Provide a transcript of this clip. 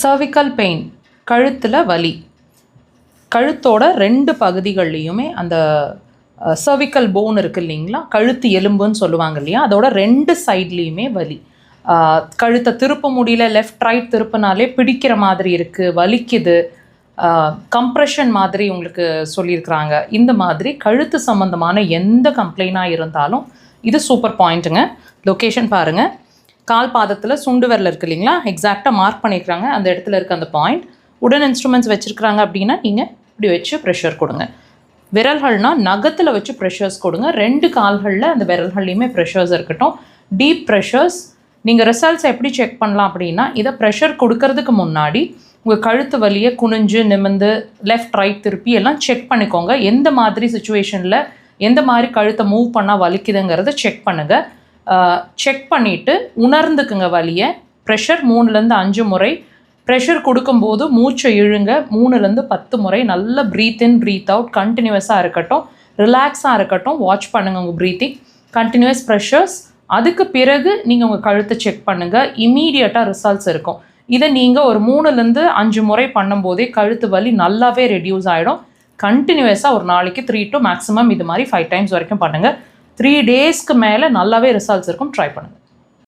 Cervical pain, கழுத்தில் வலி. கழுத்தோட 2 பகுதிகள்லையுமே அந்த சர்விக்கல் போன் இருக்குது இல்லைங்களா, கழுத்து எலும்புன்னு சொல்லுவாங்க இல்லையா, அதோட 2 சைட்லேயுமே வலி. கழுத்தை திருப்ப முடியல, லெஃப்ட் ரைட் திருப்பினாலே பிடிக்கிற மாதிரி இருக்குது, வலிக்குது, கம்ப்ரெஷன் மாதிரி உங்களுக்கு சொல்லியிருக்கிறாங்க. இந்த மாதிரி கழுத்து சம்மந்தமான எந்த கம்ப்ளைண்டாக இருந்தாலும் இது சூப்பர் பாயிண்ட்டுங்க. லொக்கேஷன் பாருங்கள், கால் பாதத்தில் சுண்டு விரல் இருக்குது இல்லைங்களா, எக்ஸாக்டாக மார்க் பண்ணியிருக்கிறாங்க. அந்த இடத்துல இருக்க அந்த பாயிண்ட். உடன் இன்ஸ்ட்ருமெண்ட்ஸ் வச்சுருக்கிறாங்க அப்படின்னா நீங்கள் இப்படி வச்சு ப்ரெஷர் கொடுங்க. விரல்கள்னால் நகத்தில் வச்சு ப்ரெஷர்ஸ் கொடுங்க. 2 கால்களில் அந்த விரல்கள்லையுமே ப்ரெஷர்ஸ் இருக்கட்டும். Deep pressures. நீங்கள் ரிசல்ட்ஸ் எப்படி செக் பண்ணலாம் அப்படின்னா, இதை ப்ரெஷர் கொடுக்கறதுக்கு முன்னாடி உங்கள் கழுத்து வலியை குனிஞ்சு நிமிந்து லெஃப்ட் ரைட் திருப்பி எல்லாம் செக் பண்ணிக்கோங்க. எந்த மாதிரி சுச்சுவேஷனில் எந்த மாதிரி கழுத்தை மூவ் பண்ணால் வலிக்குதுங்கிறத செக் பண்ணுங்கள். செக் பண்ணிவிட்டு உணர்ந்துக்குங்க வலியை. ப்ரெஷர் 3லேருந்து 5 முறை. ப்ரெஷர் கொடுக்கும்போது மூச்சை இழுங்க 3லேருந்து 10 முறை. நல்ல ப்ரீத் இன் ப்ரீத் அவுட் கண்டினியூஸாக இருக்கட்டும், ரிலாக்ஸாக இருக்கட்டும். வாட்ச் பண்ணுங்கள் உங்கள் ப்ரீத்திங். Continuous pressures. அதுக்கு பிறகு நீங்கள் உங்கள் கழுத்தை செக் பண்ணுங்கள். இமீடியட்டாக ரிசல்ட்ஸ் இருக்கும். இதை நீங்கள் ஒரு 3லேருந்து 5 முறை பண்ணும்போதே கழுத்து வலி நல்லாவே ரெடியூஸ் ஆகிடும். கண்டினியூஸாக ஒரு நாளைக்கு 3 to மேக்ஸிமம் இது மாதிரி 5 டைம்ஸ் வரைக்கும் பண்ணுங்கள். 3 டேஸ்க்கு மேலே நல்லாவே ரிசல்ட்ஸ் இருக்கும். ட்ரை பண்ணுங்கள்.